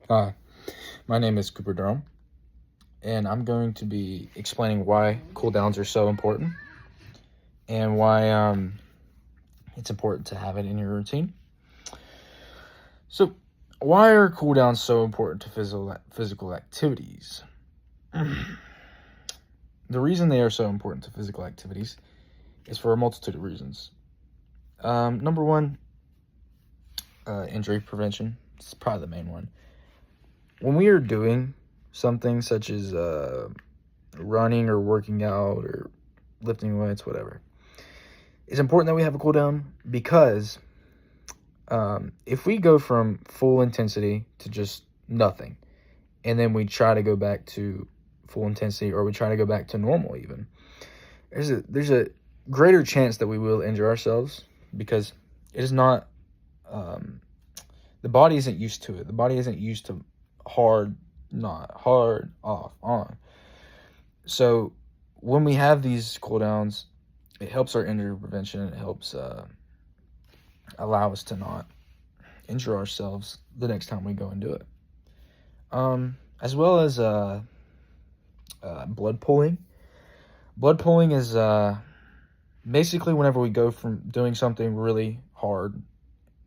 Hi, my name is Cooper Durham, and I'm going to be explaining why cooldowns are so important and why it's important to have it in your routine. So, why are cooldowns so important to physical activities? The reason they are so important to physical activities is for a multitude of reasons. Number one, injury prevention. It's probably the main one. When we are doing something such as running or working out or lifting weights, whatever, it's important that we have a cool down because if we go from full intensity to just nothing, and then we try to go back to full intensity, or we try to go back to normal, even there's a greater chance that we will injure ourselves because it is not the body isn't used to it. The body isn't used to not hard, off, on. So when we have these cooldowns, it helps our injury prevention. It helps allow us to not injure ourselves the next time we go and do it. As well as blood pooling. Blood pooling is basically whenever we go from doing something really hard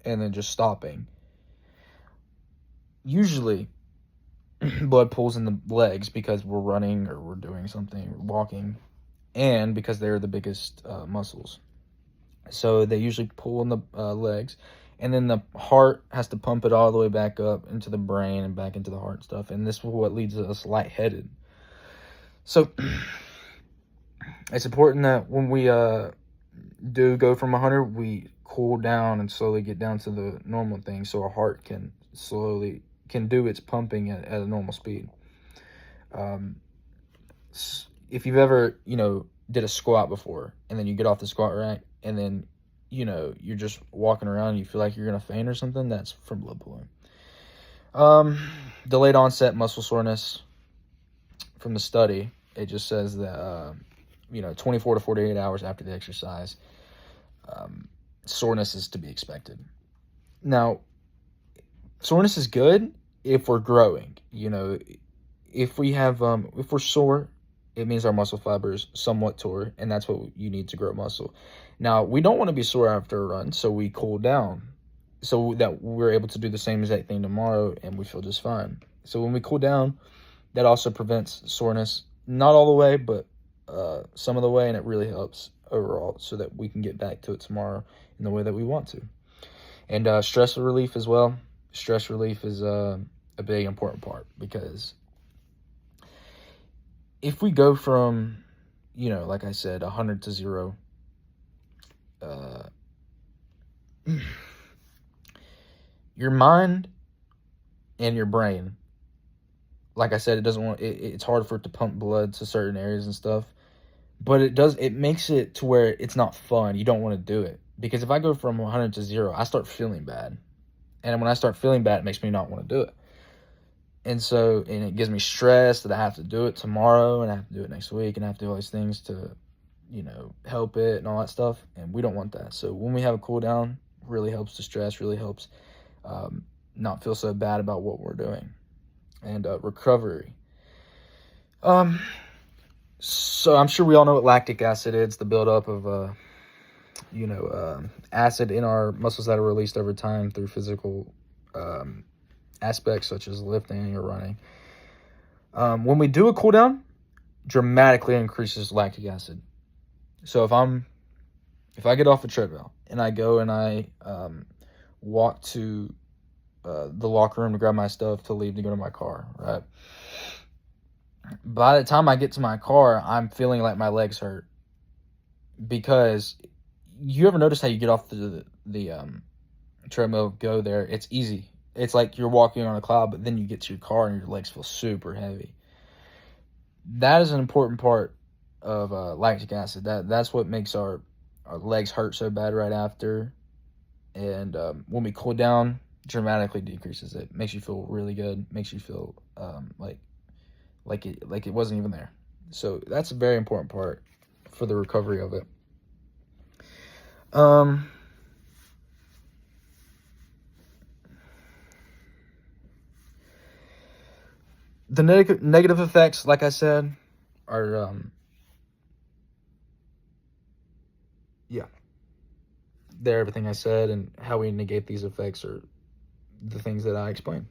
and then just stopping. Usually, blood pools in the legs because we're running or we're doing something, walking, and because they're the biggest muscles. So they usually pull in the legs, and then the heart has to pump it all the way back up into the brain and back into the heart and stuff. And this is what leads us lightheaded. So it's important that when we do go from 100, we cool down and slowly get down to the normal thing, so our heart can do its pumping at a normal speed. If you've ever did a squat before, and then you get off the squat rack, and then you're just walking around and you feel like you're gonna faint or something, that's from blood pooling. Delayed onset muscle soreness. From the study, it just says that 24 to 48 hours after the exercise, soreness is to be expected. Now, soreness is good if we're growing. If we're sore, it means our muscle fibers somewhat tore, and that's what you need to grow muscle. Now, we don't want to be sore after a run, so we cool down so that we're able to do the same exact thing tomorrow and we feel just fine. So when we cool down, that also prevents soreness, not all the way, but some of the way, and it really helps overall so that we can get back to it tomorrow in the way that we want to. And stress relief as well. Stress relief is a big important part because if we go from, like I said, 100 to 0, your mind and your brain, like I said, it's hard for it to pump blood to certain areas and stuff, but it makes it to where it's not fun. You don't want to do it because if I go from 100 to 0, I start feeling bad. And when I start feeling bad, it makes me not want to do it. And it gives me stress that I have to do it tomorrow and I have to do it next week and I have to do all these things to, help it and all that stuff. And we don't want that. So when we have a cool down, really helps the stress, really helps not feel so bad about what we're doing. And recovery. So I'm sure we all know what lactic acid is, the buildup of, acid in our muscles that are released over time through physical aspects such as lifting or running. When we do a cool down, dramatically increases lactic acid. So if I get off a treadmill and I go and I walk to the locker room to grab my stuff to leave to go to my car, right? By the time I get to my car, I'm feeling like my legs hurt because you ever notice how you get off the treadmill, go there, it's easy. It's like you're walking on a cloud, but then you get to your car and your legs feel super heavy. That is an important part of lactic acid. That's what makes our legs hurt so bad right after. And when we cool down, dramatically decreases it. Makes you feel really good. Makes you feel like it wasn't even there. So that's a very important part for the recovery of it. The negative effects, like I said, are yeah, they're everything I said, and how we negate these effects are the things that I explained.